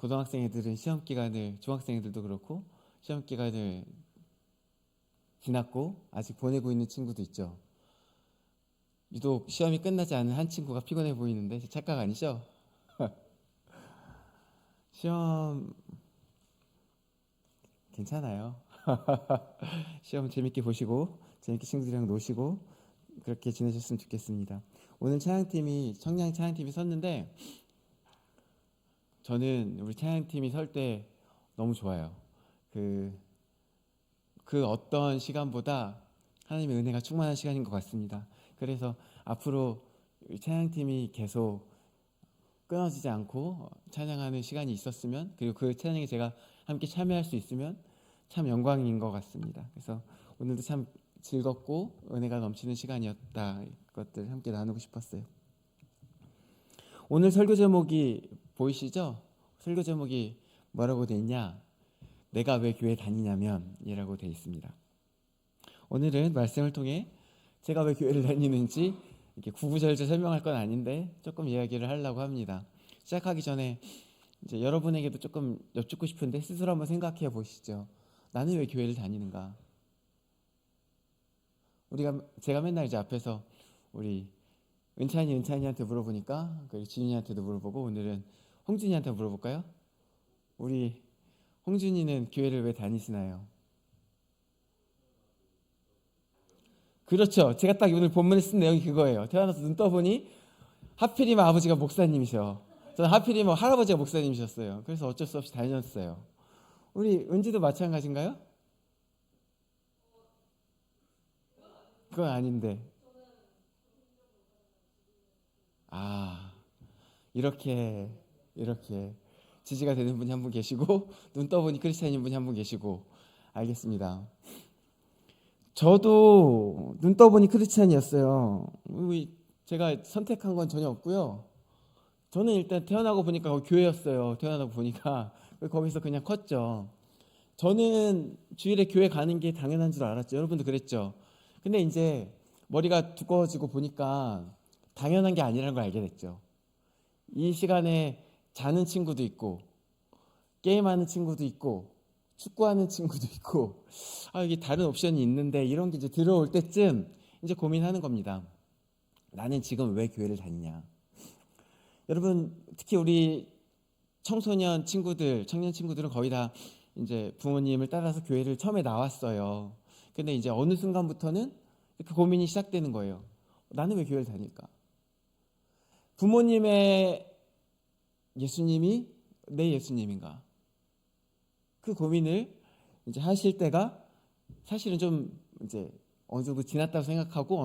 고등학생 애들은 시험 기간을, 중학생 애들도 그렇고 시험 기간을 지났고 아직 보내고 있는 친구도 있죠. 유독 시험이 끝나지 않은 한 친구가 피곤해 보이는데 제 착각 아니죠? 시험 괜찮아요. 시험 재밌게 보시고 재밌게 친구들이랑 노시고 그렇게 지내셨으면 좋겠습니다. 오늘 찬양팀이 청량 찬양팀이 섰는데 저는 우리 찬양팀이 설 때 너무 좋아요. 그, 그 어떤 시간보다 하나님의 은혜가 충만한 시간인 것 같습니다. 그래서 앞으로 우리 찬양팀이 계속 끊어지지 않고 찬양하는 시간이 있었으면, 그리고 그 찬양에 제가 함께 참여할 수 있으면 참 영광인 것 같습니다. 그래서 오늘도 참 즐겁고 은혜가 넘치는 시간이었다. 이것들 함께 나누고 싶었어요. 오늘 설교 제목이 보이시죠? 설교 제목이 뭐라고 돼 있냐? 내가 왜 교회 다니냐면 이라고 돼 있습니다. 오늘은 말씀을 통해 제가 왜 교회를 다니는지 이렇게 구구절절 설명할 건 아닌데 조금 이야기를 하려고 합니다. 시작하기 전에 이제 여러분에게도 조금 여쭙고 싶은데 스스로 한번 생각해 보시죠. 나는 왜 교회를 다니는가? 제가 맨날 이제 앞에서 우리 은찬이한테 물어보니까 그리고 진윤이한테도 물어보고 오늘은 홍준이한테 물어볼까요? 우리 홍준이는 교회를 왜 다니시나요? 그렇죠. 제가 딱 오늘 본문에 쓴 내용이 그거예요. 태어나서 눈 떠보니 하필이면 아버지가 목사님이셔. 저는 하필이면 할아버지가 목사님이셨어요. 그래서 어쩔 수 없이 다녔어요. 우리 은지도 마찬가지인가요? 그건 아닌데. 아, 이렇게 지지가 되는 분이 한 분 계시고 눈 떠보니 크리스찬인 분이 한 분 계시고 알겠습니다. 저도 눈 떠보니 크리스찬이었어요. 제가 선택한 건 전혀 없고요. 저는 일단 태어나고 보니까 거기 교회였어요. 태어나고 보니까 거기서 그냥 컸죠. 저는 주일에 교회 가는 게 당연한 줄 알았죠. 여러분도 그랬죠. 근데 이제 머리가 두꺼워지고 보니까 당연한 게 아니라는 걸 알게 됐죠. 이 시간에 자는 친구도 있고 게임하는 친구도 있고 축구하는 친구도 있고 이게 다른 옵션이 있는데 이런 게 이제 들어올 때쯤 이제 고민하는 겁니다. 나는 지금 왜 교회를 다니냐? 여러분 특히 우리 청소년 친구들, 청년 친구들은 거의 다 이제 부모님을 따라서 교회를 처음에 나왔어요. 근데 이제 어느 순간부터는 그 고민이 시작되는 거예요. 나는 왜 교회를 다닐까? 부모님의 예수님이 내 예수님인가? 그 고민을 이제 하실 때가 사실은 좀 이제 어느 정도 지났다고 생각하고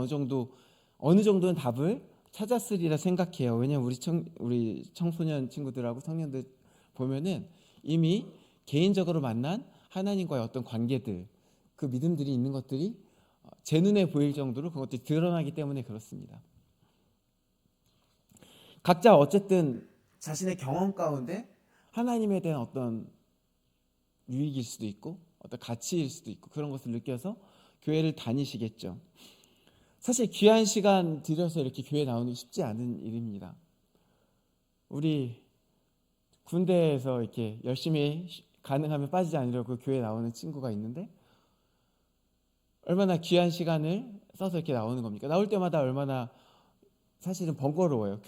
어느 정도는 답을 찾았으리라 생각해요. 왜냐하면 우리 청소년 친구들하고 청년들 보면은 이미 개인적으로 만난 하나님과의 어떤 관계들, 그 믿음들이 있는 것들이 제 눈에 보일 정도로 그것들이 드러나기 때문에 그렇습니다. 각자 어쨌든 자신의 경험 가운데 하나님에 대한 어떤 유익일 수도 있고 어떤 가치일 수도 있고 그런 것을 느껴서 교회를 다니시겠죠. 사실 귀한 시간 들여서 이렇게 교회 나오는 게 쉽지 않은 일입니다. 우리 군대에서 이렇게 열심히 가능하면 빠지지 않으려고 교회 나오는 친구가 있는데 얼마나 귀한 시간을 써서 이렇게 나오는 겁니까? 나올 때마다 얼마나 사실은 번거로워요.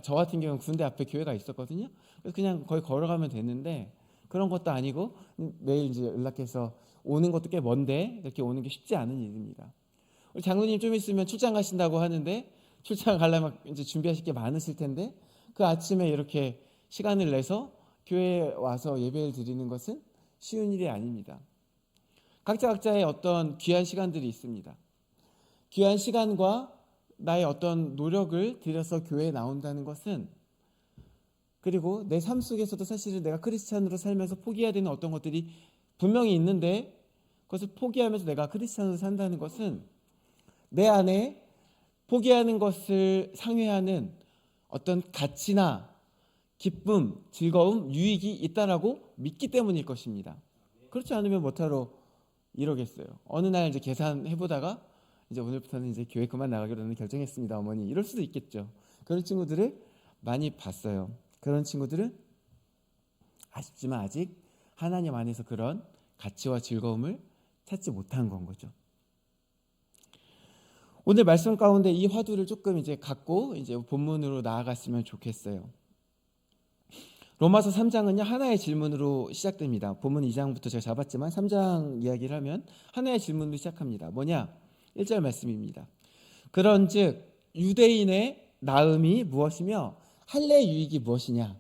저 같은 경우는 군대 앞에 교회가 있었거든요. 그래서 그냥 거의 걸어가면 되는데 그런 것도 아니고 매일 이제 연락해서 오는 것도 꽤 먼데 이렇게 오는 게 쉽지 않은 일입니다. 우리 장로님 좀 있으면 출장 가신다고 하는데 출장 가려면 이제 준비하실 게 많으실 텐데 그 아침에 이렇게 시간을 내서 교회에 와서 예배를 드리는 것은 쉬운 일이 아닙니다. 각자의 어떤 귀한 시간들이 있습니다. 귀한 시간과 나의 어떤 노력을 들여서 교회에 나온다는 것은 그리고 내 삶 속에서도 사실은 내가 크리스찬으로 살면서 포기해야 되는 어떤 것들이 분명히 있는데 그것을 포기하면서 내가 크리스찬으로 산다는 것은 내 안에 포기하는 것을 상회하는 어떤 가치나 기쁨, 즐거움, 유익이 있다라고 믿기 때문일 것입니다. 그렇지 않으면 못하러 이러겠어요. 어느 날 이제 계산해보다가 이제 오늘부터는 이제 교회 그만 나가기로는 결정했습니다, 어머니. 이럴 수도 있겠죠. 그런 친구들을 많이 봤어요. 그런 친구들은 아쉽지만 아직 하나님 안에서 그런 가치와 즐거움을 찾지 못한 건 거죠. 오늘 말씀 가운데 이 화두를 조금 이제 갖고 이제 본문으로 나아갔으면 좋겠어요. 로마서 3장은요 하나의 질문으로 시작됩니다. 본문 2장부터 제가 잡았지만 3장 이야기를 하면 하나의 질문으로 시작합니다. 뭐냐? 1절 말씀입니다. 그런즉 유대인의 나음이 무엇이며 할례의 유익이 무엇이냐?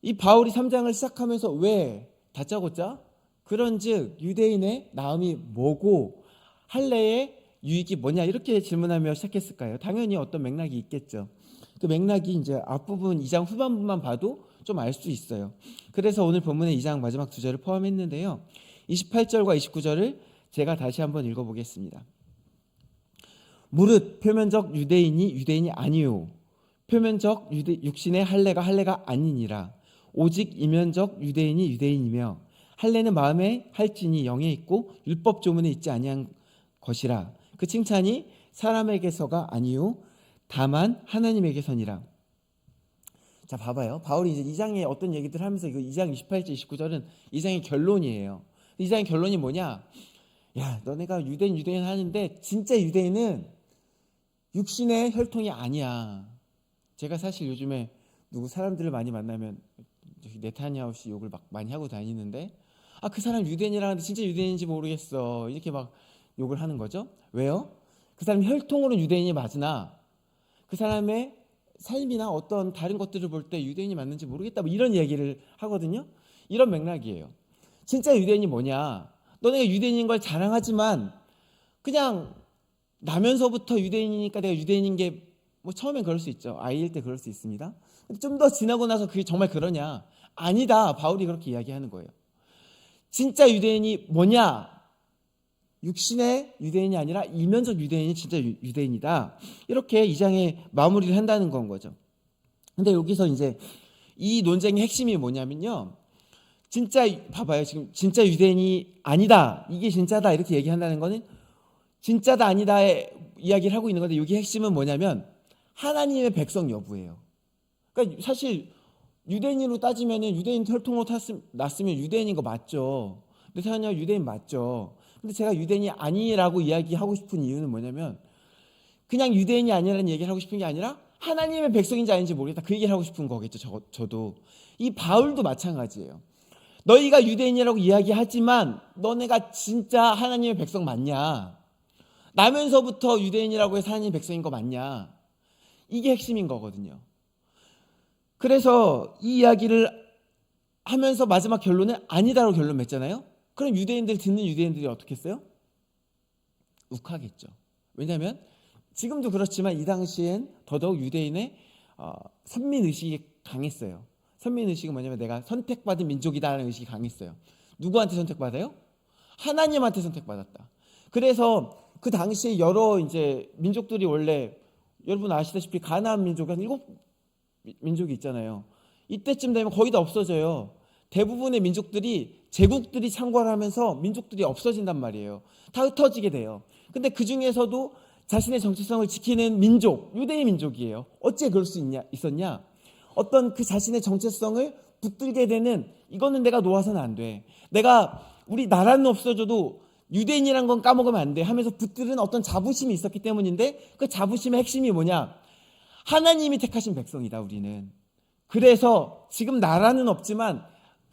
이 바울이 3장을 시작하면서 왜 다짜고짜 그런즉 유대인의 나음이 뭐고 할례의 유익이 뭐냐 이렇게 질문하며 시작했을까요? 당연히 어떤 맥락이 있겠죠. 그 맥락이 이제 앞부분 2장 후반부만 봐도 좀 알 수 있어요. 그래서 오늘 본문의 2장 마지막 두 절을 포함했는데요. 28절과 29절을 제가 다시 한번 읽어보겠습니다. 무릇 표면적 유대인이 유대인이 아니요 표면적 육신의 할례가 아니니라. 오직 이면적 유대인이 유대인이며 할례는 마음에 할지니 영에 있고 율법 조문에 있지 아니한 것이라. 그 칭찬이 사람에게서가 아니요 다만 하나님에게서니라. 자, 봐봐요. 바울이 이제 2장에 어떤 얘기들을 하면서 이거 2장 28절 29절은 2장의 결론이에요. 2장의 결론이 뭐냐? 야, 너네가 유대인 하는데 진짜 유대인은 육신의 혈통이 아니야. 제가 사실 요즘에 누구 사람들을 많이 만나면 네타냐후 씨 욕을 막 많이 하고 다니는데 그 사람 유대인이라는데 진짜 유대인인지 모르겠어. 이렇게 막 욕을 하는 거죠. 왜요? 그 사람 혈통으로는 유대인이 맞으나 그 사람의 삶이나 어떤 다른 것들을 볼 때 유대인이 맞는지 모르겠다 뭐 이런 얘기를 하거든요. 이런 맥락이에요. 진짜 유대인이 뭐냐? 너네가 유대인인 걸 자랑하지만 그냥 나면서부터 유대인이니까 내가 유대인인 게 뭐 처음엔 그럴 수 있죠. 아이일 때 그럴 수 있습니다. 좀 더 지나고 나서 그게 정말 그러냐? 아니다. 바울이 그렇게 이야기하는 거예요. 진짜 유대인이 뭐냐? 육신의 유대인이 아니라 이면적 유대인이 진짜 유대인이다. 이렇게 2장에 마무리를 한다는 건 거죠. 근데 여기서 이제 이 논쟁의 핵심이 뭐냐면요. 진짜 봐봐요. 지금 진짜 유대인이 아니다. 이게 진짜다. 이렇게 얘기한다는 거는 진짜다 아니다의 이야기를 하고 있는 건데 여기 핵심은 뭐냐면 하나님의 백성 여부예요. 그러니까 사실 유대인으로 따지면 유대인 혈통으로 났으면 유대인인 거 맞죠. 네타냐후 유대인 맞죠. 근데 제가 유대인이 아니라고 이야기하고 싶은 이유는 뭐냐면 그냥 유대인이 아니라는 얘기를 하고 싶은 게 아니라 하나님의 백성인지 아닌지 모르겠다. 그 얘기를 하고 싶은 거겠죠. 저도. 이 바울도 마찬가지예요. 너희가 유대인이라고 이야기하지만 너네가 진짜 하나님의 백성 맞냐? 나면서부터 유대인이라고 해서 하나님의 백성인 거 맞냐? 이게 핵심인 거거든요. 그래서 이 이야기를 하면서 마지막 결론은 아니다로 결론 맺잖아요. 그럼 유대인들 듣는 유대인들이 어떻게 했어요? 욱하겠죠. 왜냐하면 지금도 그렇지만 이 당시엔 더더욱 유대인의 선민의식이 강했어요. 선민의식은 뭐냐면 내가 선택받은 민족이다라는 의식이 강했어요. 누구한테 선택받아요? 하나님한테 선택받았다. 그래서 그 당시에 여러 이제 민족들이 원래 여러분 아시다시피 가나안 민족이 한 7민족이 있잖아요. 이때쯤 되면 거의 다 없어져요. 대부분의 민족들이 제국들이 창궐을 하면서 민족들이 없어진단 말이에요. 다 흩어지게 돼요. 근데 그 중에서도 자신의 정체성을 지키는 민족, 유대인 민족이에요. 어째 그럴 수 있었냐? 어떤 그 자신의 정체성을 붙들게 되는 이거는 내가 놓아서는 안 돼. 우리 나라는 없어져도 유대인이란 건 까먹으면 안 돼 하면서 붙드는 어떤 자부심이 있었기 때문인데 그 자부심의 핵심이 뭐냐? 하나님이 택하신 백성이다 우리는. 그래서 지금 나라는 없지만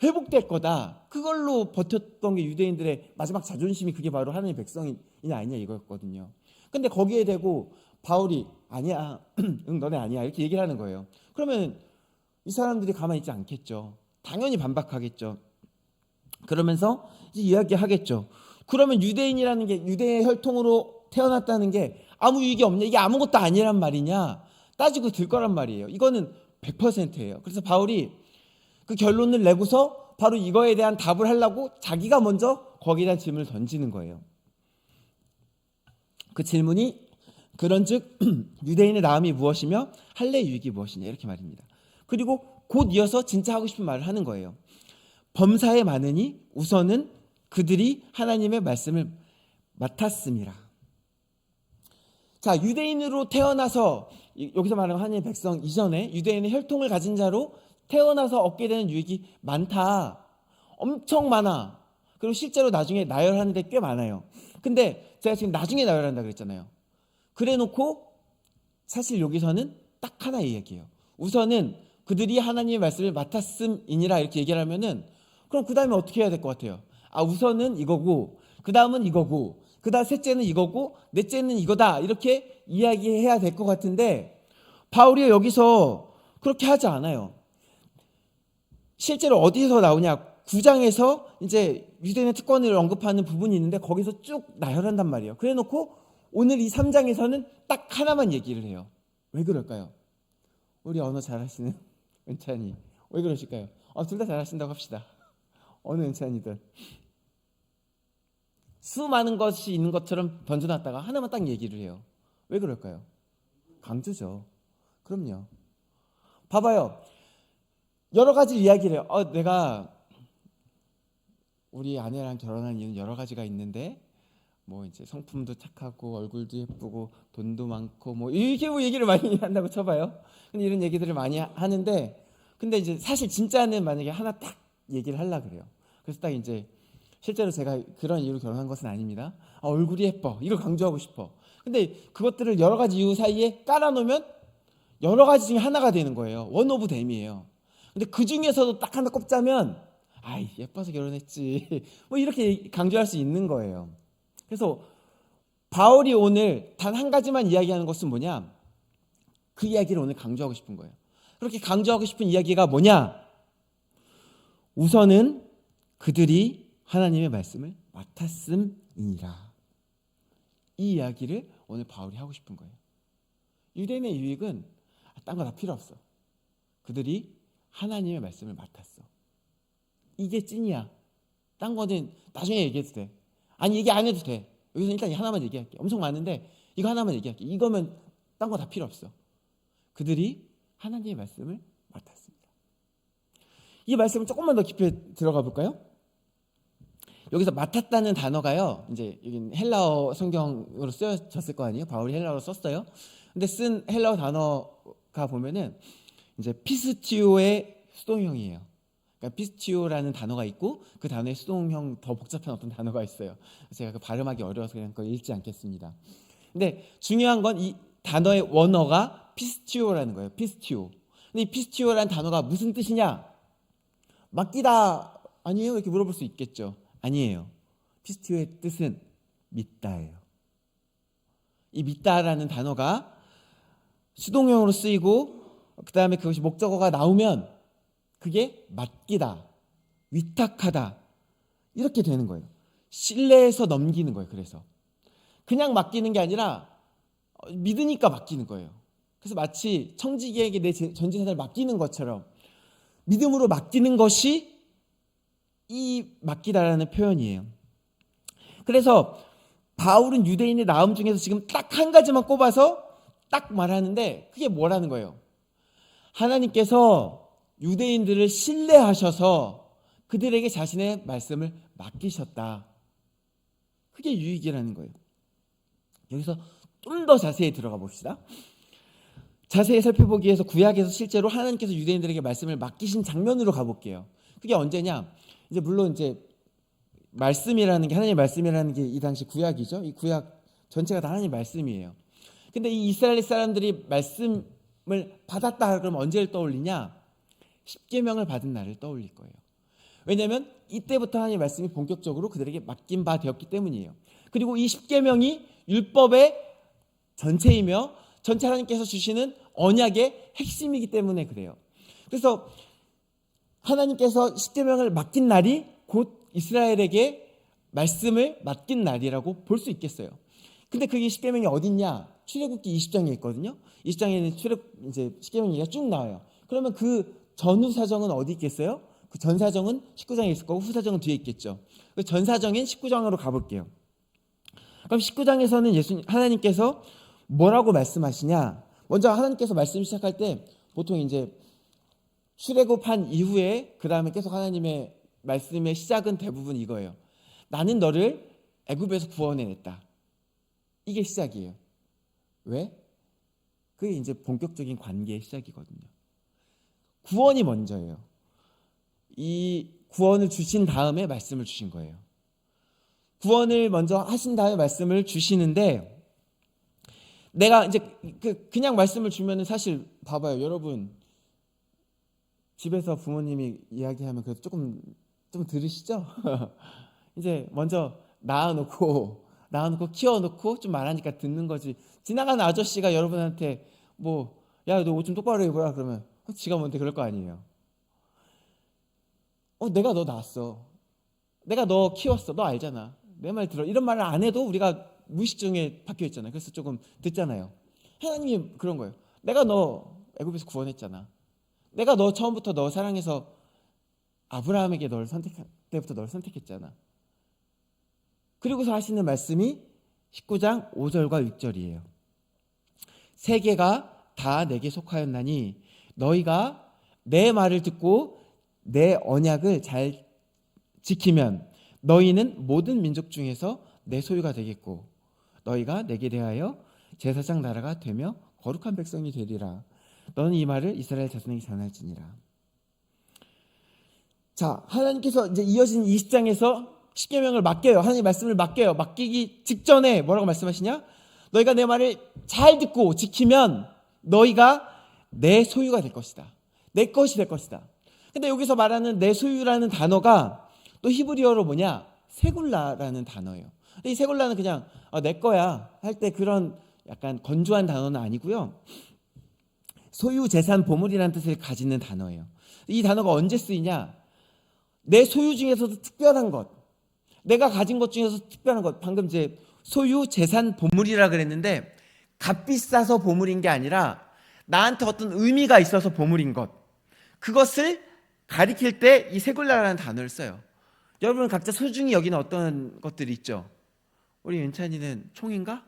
회복될 거다. 그걸로 버텼던 게 유대인들의 마지막 자존심이 그게 바로 하나님의 백성이냐 아니냐 이거였거든요. 근데 거기에 대고 바울이 아니야. 응 너네 아니야. 이렇게 얘기를 하는 거예요. 그러면 이 사람들이 가만히 있지 않겠죠. 당연히 반박하겠죠. 그러면서 이제 이야기하겠죠. 그러면 유대인이라는 게 유대의 혈통으로 태어났다는 게 아무 유익이 없냐? 이게 아무것도 아니란 말이냐? 따지고 들 거란 말이에요. 이거는 100%예요. 그래서 바울이 그 결론을 내고서 바로 이거에 대한 답을 하려고 자기가 먼저 거기에 대한 질문을 던지는 거예요. 그 질문이 그런즉 유대인의 나음이 무엇이며 할례의 유익이 무엇이냐 이렇게 말입니다. 그리고 곧 이어서 진짜 하고 싶은 말을 하는 거예요. 범사에 많으니 우선은 그들이 하나님의 말씀을 맡았음이라. 자, 유대인으로 태어나서 여기서 말하는 하나님의 백성 이전에 유대인의 혈통을 가진 자로 태어나서 얻게 되는 유익이 많다. 엄청 많아. 그리고 실제로 나중에 나열하는데 꽤 많아요. 근데 제가 지금 나중에 나열한다 그랬잖아요. 그래 놓고 사실 여기서는 딱 하나 얘기해요. 우선은 그들이 하나님의 말씀을 맡았음이니라 이렇게 얘기를 하면은 그럼 그 다음에 어떻게 해야 될 것 같아요? 아, 우선은 이거고, 그 다음은 이거고, 그 다음 셋째는 이거고, 넷째는 이거다. 이렇게 이야기해야 될 것 같은데 바울이 여기서 그렇게 하지 않아요. 실제로 어디서 나오냐? 9장에서 이제 유대인의 특권을 언급하는 부분이 있는데 거기서 쭉 나열한단 말이에요. 그래 놓고 오늘 이 3장에서는 딱 하나만 얘기를 해요. 왜 그럴까요? 우리 언어 잘하시는 은찬이 왜 그러실까요? 둘 다 잘하신다고 합시다. 어느 은찬이든 수많은 것이 있는 것처럼 던져놨다가 하나만 딱 얘기를 해요. 왜 그럴까요? 강조죠. 그럼요. 봐봐요. 여러 가지 이야기를 해요. 내가 우리 아내랑 결혼한 이유는 여러 가지가 있는데 뭐 이제 성품도 착하고 얼굴도 예쁘고 돈도 많고 뭐 이렇게 뭐 얘기를 많이 한다고 쳐봐요. 근데 이런 얘기들을 많이 하는데 근데 이제 사실 진짜는 만약에 하나 딱 얘기를 하려고 그래요. 그래서 딱 이제 실제로 제가 그런 이유로 결혼한 것은 아닙니다. 얼굴이 예뻐. 이걸 강조하고 싶어. 근데 그것들을 여러 가지 이유 사이에 깔아놓으면 여러 가지 중에 하나가 되는 거예요. 원 오브 댐이에요. 근데 그 중에서도 딱 하나 꼽자면 아이 예뻐서 결혼했지. 뭐 이렇게 강조할 수 있는 거예요. 그래서 바울이 오늘 단 한 가지만 이야기하는 것은 뭐냐? 그 이야기를 오늘 강조하고 싶은 거예요. 그렇게 강조하고 싶은 이야기가 뭐냐? 우선은 그들이 하나님의 말씀을 맡았음이니라. 이 이야기를 오늘 바울이 하고 싶은 거예요. 유대인의 유익은 딴 거 다 필요 없어. 그들이 하나님의 말씀을 맡았어. 이게 찐이야. 딴 거는 나중에 얘기해도 돼. 아니 얘기 안 해도 돼. 여기서 일단 하나만 얘기할게. 엄청 많은데 이거 하나만 얘기할게. 이거면 딴 거 다 필요 없어. 그들이 하나님의 말씀을 맡았습니다. 이 말씀을 조금만 더 깊이 들어가 볼까요? 여기서 맡았다는 단어가요. 이제 여기 헬라어 성경으로 쓰여졌을 거 아니에요. 바울이 헬라어로 썼어요. 근데 쓴 헬라어 단어가 보면은 이제 피스티오의 수동형이에요. 그러니까 피스티오라는 단어가 있고 그 단어의 수동형 더 복잡한 어떤 단어가 있어요. 제가 그 발음하기 어려워서 그냥 그걸 읽지 않겠습니다. 근데 중요한 건 이 단어의 원어가 피스티오라는 거예요. 피스티오. 근데 이 피스티오라는 단어가 무슨 뜻이냐? 맡기다 아니에요? 이렇게 물어볼 수 있겠죠. 아니에요. 피스티오의 뜻은 믿다예요. 이 믿다라는 단어가 수동형으로 쓰이고 그 다음에 그것이 목적어가 나오면 그게 맡기다, 위탁하다 이렇게 되는 거예요. 신뢰해서 넘기는 거예요. 그래서 그냥 맡기는 게 아니라 믿으니까 맡기는 거예요. 그래서 마치 청지기에게 내 전재산을 맡기는 것처럼 믿음으로 맡기는 것이 이 맡기다라는 표현이에요. 그래서 바울은 유대인의 나음 중에서 지금 딱 한 가지만 꼽아서 딱 말하는데 그게 뭐라는 거예요? 하나님께서 유대인들을 신뢰하셔서 그들에게 자신의 말씀을 맡기셨다. 그게 유익이라는 거예요. 여기서 좀 더 자세히 들어가 봅시다. 자세히 살펴보기 위해서 구약에서 실제로 하나님께서 유대인들에게 말씀을 맡기신 장면으로 가볼게요. 그게 언제냐? 이제 물론 이제 말씀이라는 게 하나님의 말씀이라는 게 이 당시 구약이죠. 이 구약 전체가 다 하나님의 말씀이에요. 근데 이 이스라엘 사람들이 말씀을 받았다 그러면 언제를 떠올리냐? 십계명을 받은 날을 떠올릴 거예요. 왜냐하면 이때부터 하나님의 말씀이 본격적으로 그들에게 맡긴 바 되었기 때문이에요. 그리고 이 십계명이 율법의 전체이며 전체 하나님께서 주시는 언약의 핵심이기 때문에 그래요. 그래서 하나님께서 십계명을 맡긴 날이 곧 이스라엘에게 말씀을 맡긴 날이라고 볼 수 있겠어요. 근데 그게 십계명이 어딨냐? 출애굽기 20장에 있거든요. 20장에는 이제 십계명 얘기가 쭉 나와요. 그러면 그 전후 사정은 어디 있겠어요? 그 전 사정은 19장에 있을 거고 후 사정은 뒤에 있겠죠. 그 전 사정인 19장으로 가볼게요. 그럼 19장에서는 하나님께서 뭐라고 말씀하시냐? 먼저 하나님께서 말씀 시작할 때 보통 이제 출애굽한 이후에 그 다음에 계속 하나님의 말씀의 시작은 대부분 이거예요. 나는 너를 애굽에서 구원해냈다. 이게 시작이에요. 왜? 그게 이제 본격적인 관계의 시작이거든요. 구원이 먼저예요. 이 구원을 주신 다음에 말씀을 주신 거예요. 구원을 먼저 하신 다음에 말씀을 주시는데, 내가 이제 그냥 말씀을 주면은 사실 봐봐요. 여러분 집에서 부모님이 이야기하면 그래도 조금 좀 들으시죠? 이제 먼저 낳아놓고 키워놓고 좀 말하니까 듣는 거지. 지나가는 아저씨가 여러분한테 뭐, 야, 너 옷 좀 똑바로 입어라 그러면 지가 뭔데 그럴 거 아니에요. 내가 너 낳았어. 내가 너 키웠어. 너 알잖아. 내 말 들어. 이런 말을 안 해도 우리가 무의식 중에 박혀 있잖아요. 그래서 조금 듣잖아요. 하나님이 그런 거예요. 내가 너 애굽에서 구원했잖아. 내가 너 처음부터 너 사랑해서 아브라함에게 널 선택할 때부터 널 선택했잖아. 그리고서 하시는 말씀이 19장 5절과 6절이에요. 세계가 다 내게 속하였나니 너희가 내 말을 듣고 내 언약을 잘 지키면 너희는 모든 민족 중에서 내 소유가 되겠고 너희가 내게 대하여 제사장 나라가 되며 거룩한 백성이 되리라. 너는 이 말을 이스라엘 자손에게 전할지니라. 자, 하나님께서 이제 이어진 20장에서 십계명을 맡겨요. 하나님 말씀을 맡겨요. 맡기기 직전에 뭐라고 말씀하시냐? 너희가 내 말을 잘 듣고 지키면 너희가 내 소유가 될 것이다. 내 것이 될 것이다. 근데 여기서 말하는 내 소유라는 단어가 또 히브리어로 뭐냐? 세굴라라는 단어예요. 근데 이 세굴라는 그냥 내 거야 할 때 그런 약간 건조한 단어는 아니고요. 소유, 재산, 보물이라는 뜻을 가지는 단어예요. 이 단어가 언제 쓰이냐? 내 소유 중에서도 특별한 것, 내가 가진 것 중에서 특별한 것. 방금 이제 소유, 재산, 보물이라 그랬는데 값비싸서 보물인 게 아니라 나한테 어떤 의미가 있어서 보물인 것, 그것을 가리킬 때 이 세굴라라는 단어를 써요. 여러분 각자 소중히 여기는 어떤 것들이 있죠? 우리 윤찬이는 총인가?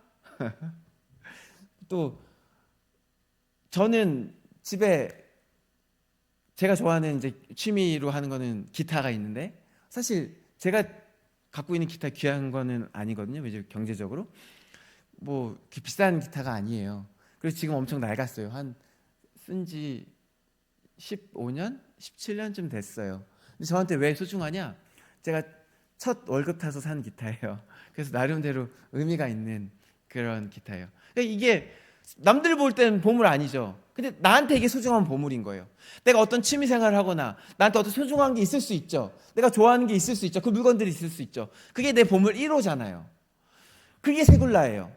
또 저는 집에 제가 좋아하는 이제 취미로 하는 거는 기타가 있는데, 사실 제가 갖고 있는 기타 귀한 거는 아니거든요. 왜냐면 경제적으로 뭐 비싼 기타가 아니에요. 그래서 지금 엄청 낡았어요. 한 쓴지 15년, 17년쯤 됐어요. 근데 저한테 왜 소중하냐? 제가 첫 월급 타서 산 기타예요. 그래서 나름대로 의미가 있는 그런 기타예요. 그러니까 이게 남들 볼 때는 보물 아니죠. 근데 나한테 이게 소중한 보물인 거예요. 내가 어떤 취미 생활을 하거나 나한테 어떤 소중한 게 있을 수 있죠. 내가 좋아하는 게 있을 수 있죠. 그 물건들이 있을 수 있죠. 그게 내 보물 1호잖아요. 그게 세굴라예요.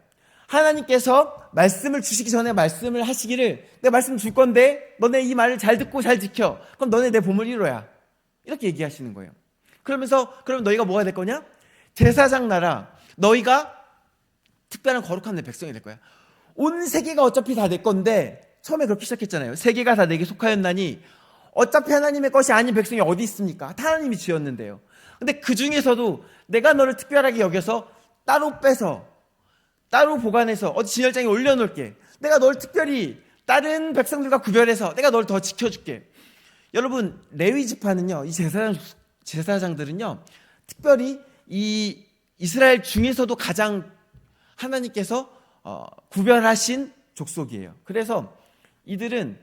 하나님께서 말씀을 주시기 전에 말씀을 하시기를, 내가 말씀 줄 건데 너네 이 말을 잘 듣고 잘 지켜. 그럼 너네 내 보물 1호야. 이렇게 얘기하시는 거예요. 그럼 너희가 뭐가 될 거냐? 제사장 나라. 너희가 특별한 거룩한 내 백성이 될 거야. 온 세계가 어차피 다 내 건데, 처음에 그렇게 시작했잖아요. 세계가 다 내게 속하였나니 어차피 하나님의 것이 아닌 백성이 어디 있습니까? 하나님이 지었는데요. 근데 그 중에서도 내가 너를 특별하게 여겨서 따로 빼서 따로 보관해서 어디 진열장에 올려놓을게. 내가 널 특별히 다른 백성들과 구별해서 내가 널 더 지켜줄게. 여러분 레위 지파는요, 이 제사장들은요, 특별히 이 이스라엘 중에서도 가장 하나님께서 구별하신 족속이에요. 그래서 이들은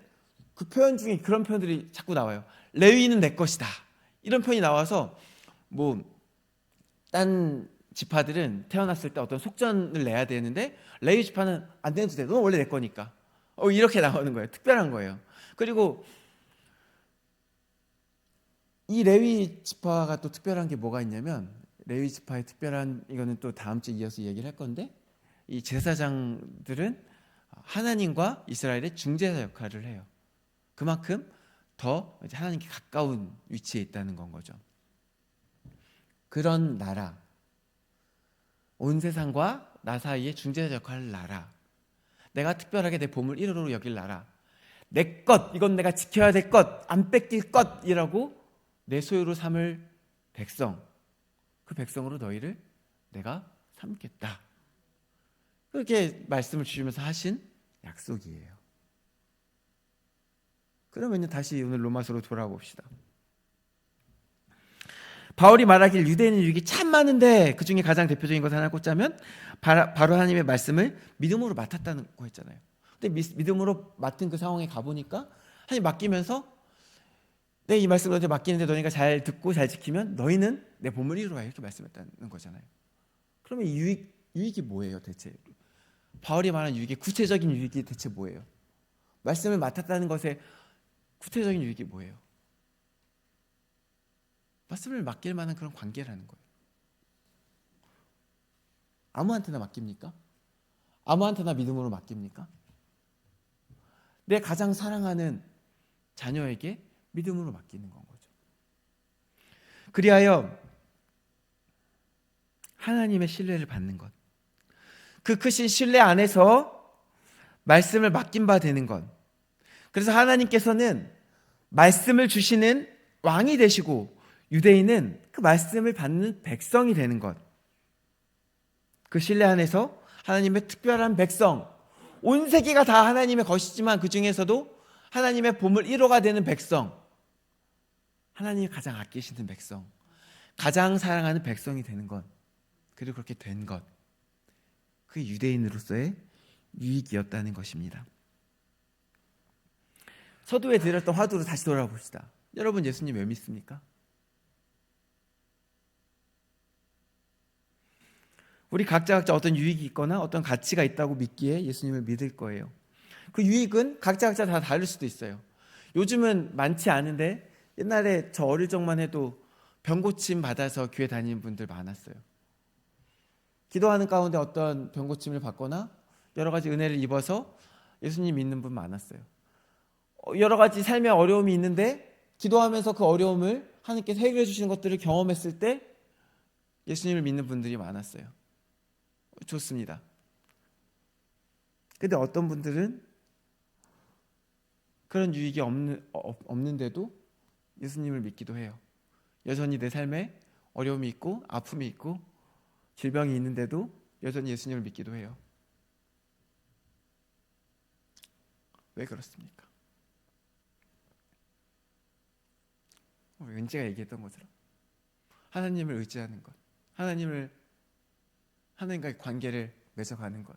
그 표현 중에 그런 표현들이 자꾸 나와요. 레위는 내 것이다. 이런 표현이 나와서 뭐 딴 지파들은 태어났을 때 어떤 속전을 내야 되는데 레위 지파는 안 되는 돼. 넌 원래 내 거니까. 이렇게 나오는 거예요. 특별한 거예요. 그리고 이 레위 지파가 또 특별한 게 뭐가 있냐면, 레위 지파의 특별한, 이거는 또 다음 주에 이어서 얘기를 할 건데, 이 제사장들은 하나님과 이스라엘의 중재자 역할을 해요. 그만큼 더 하나님께 가까운 위치에 있다는 건 거죠. 그런 나라, 온 세상과 나 사이에 중재자 역할을 나라, 내가 특별하게 내 보물 1호로 여길 나라, 내 것, 이건 내가 지켜야 될 것, 안 뺏길 것이라고 내 소유로 삼을 백성, 그 백성으로 너희를 내가 삼겠다. 그렇게 말씀을 주시면서 하신 약속이에요. 그러면 다시 오늘 로마서로 돌아봅시다. 바울이 말하길 유대인의 유익이 참 많은데 그 중에 가장 대표적인 것 하나 꼽자면 바로 하나님의 말씀을 믿음으로 맡았다는 거 했잖아요. 근데 믿음으로 맡은 그 상황에 가보니까 하나님 맡기면서 내 이 말씀을 너한테 맡기는데 너희가 잘 듣고 잘 지키면 너희는 내 본문을 이루어야 이렇게 말씀했다는 거잖아요. 그러면 이 유익이 뭐예요 대체? 바울이 말하는 유익의 구체적인 유익이 대체 뭐예요? 말씀을 맡았다는 것의 구체적인 유익이 뭐예요? 말씀을 맡길 만한 그런 관계라는 거예요. 아무한테나 맡깁니까? 아무한테나 믿음으로 맡깁니까? 내 가장 사랑하는 자녀에게 믿음으로 맡기는 건 거죠. 그리하여 하나님의 신뢰를 받는 것, 그 크신 신뢰 안에서 말씀을 맡긴 바 되는 것. 그래서 하나님께서는 말씀을 주시는 왕이 되시고 유대인은 그 말씀을 받는 백성이 되는 것. 그 신뢰 안에서 하나님의 특별한 백성, 온 세계가 다 하나님의 것이지만 그 중에서도 하나님의 보물 1호가 되는 백성, 하나님이 가장 아끼시는 백성, 가장 사랑하는 백성이 되는 것, 그리고 그렇게 된 것, 그게 유대인으로서의 유익이었다는 것입니다. 서두에 드렸던 화두로 다시 돌아봅시다. 여러분 예수님 왜 믿습니까? 우리 각자 어떤 유익이 있거나 어떤 가치가 있다고 믿기에 예수님을 믿을 거예요. 그 유익은 각자 다 다를 수도 있어요. 요즘은 많지 않은데 옛날에 저 어릴 적만 해도 병고침 받아서 교회 다니는 분들 많았어요. 기도하는 가운데 어떤 병고침을 받거나 여러 가지 은혜를 입어서 예수님 믿는 분 많았어요. 여러 가지 삶의 어려움이 있는데 기도하면서 그 어려움을 하나님께서 해결해 주시는 것들을 경험했을 때 예수님을 믿는 분들이 많았어요. 좋습니다. 근데 어떤 분들은 그런 유익이 없는데도 예수님을 믿기도 해요. 여전히 내 삶에 어려움이 있고 아픔이 있고 질병이 있는데도 여전히 예수님을 믿기도 해요. 왜 그렇습니까? 은지가 얘기했던 것처럼 하나님을 의지하는 것, 하나님과의 관계를 맺어가는 것,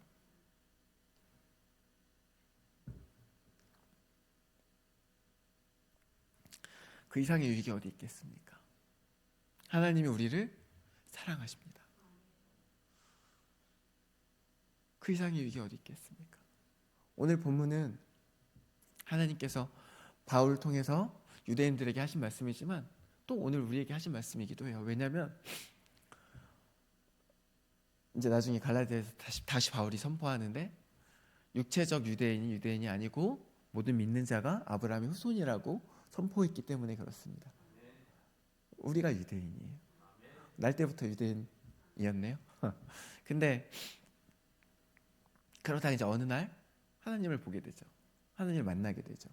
그 이상의 유익이 어디 있겠습니까? 하나님이 우리를 사랑하십니다. 그 이상의 유익이 어디 있겠습니까? 오늘 본문은 하나님께서 바울을 통해서 유대인들에게 하신 말씀이지만 또 오늘 우리에게 하신 말씀이기도 해요. 왜냐하면 이제 나중에 갈라디아에서 다시 바울이 선포하는데 육체적 유대인이 아니고 모든 믿는 자가 아브라함의 후손이라고 선포했기 때문에 그렇습니다. 우리가 유대인이에요. 날 때부터 유대인이었네요. 근데 그러다 이제 어느 날 하나님을 보게 되죠. 하나님을 만나게 되죠.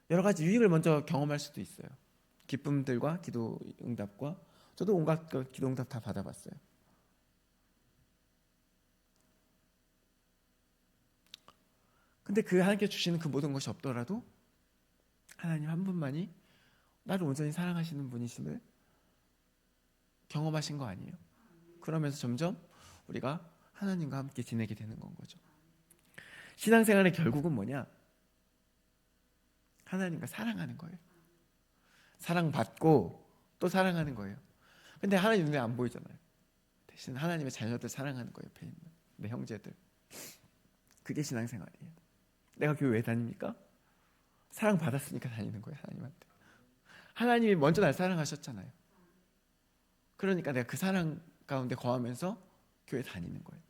여러 가지 유익을 먼저 경험할 수도 있어요. 기쁨들과 기도 응답과 저도 온갖 기도 응답 다 받아봤어요. 근데 그 하나님께 주시는 그 모든 것이 없더라도 하나님 한 분만이 나를 온전히 사랑하시는 분이심을 경험하신 거 아니에요? 그러면서 점점 우리가 하나님과 함께 지내게 되는 건 거죠. 신앙생활의 결국은 뭐냐? 하나님과 사랑하는 거예요. 사랑받고 또 사랑하는 거예요. 근데 하나님 눈에 안 보이잖아요. 대신 하나님의 자녀들 사랑하는 거예요. 옆에 있는 내 형제들. 그게 신앙생활이에요. 내가 교회 왜 다닙니까? 사랑받았으니까 다니는 거예요. 하나님한테. 하나님이 먼저 날 사랑하셨잖아요. 그러니까 내가 그 사랑 가운데 거하면서 교회 다니는 거예요.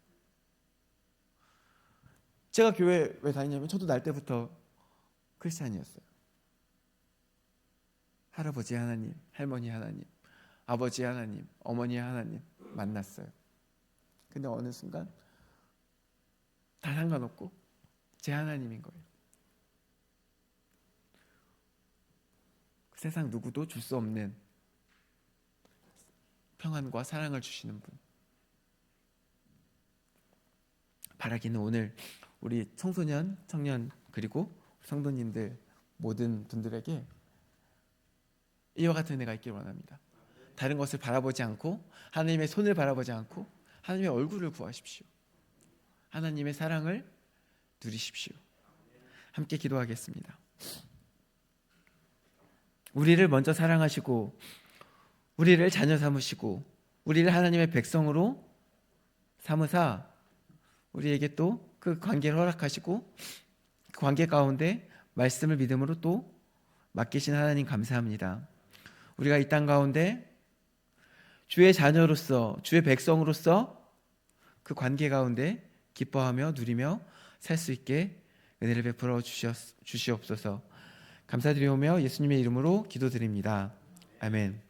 제가 교회 왜 다니냐면 저도 날 때부터 크리스찬이었어요. 할아버지 하나님, 할머니 하나님, 아버지 하나님, 어머니 하나님 만났어요. 근데 어느 순간 다 상관없고 제 하나님인 거예요. 세상 누구도 줄 수 없는 평안과 사랑을 주시는 분. 바라기는 오늘 우리 청소년, 청년 그리고 성도님들 모든 분들에게 이와 같은 은혜가 있기를 원합니다. 다른 것을 바라보지 않고 하나님의 손을 바라보지 않고 하나님의 얼굴을 구하십시오. 하나님의 사랑을 누리십시오. 함께 기도하겠습니다. 우리를 먼저 사랑하시고 우리를 자녀 삼으시고 우리를 하나님의 백성으로 삼으사 우리에게 또 그 관계를 허락하시고 그 관계 가운데 말씀을 믿음으로 또 맡기신 하나님 감사합니다. 우리가 이 땅 가운데 주의 자녀로서 주의 백성으로서 그 관계 가운데 기뻐하며 누리며 살 수 있게 은혜를 베풀어 주시옵소서. 감사드리오며 예수님의 이름으로 기도드립니다. 아멘.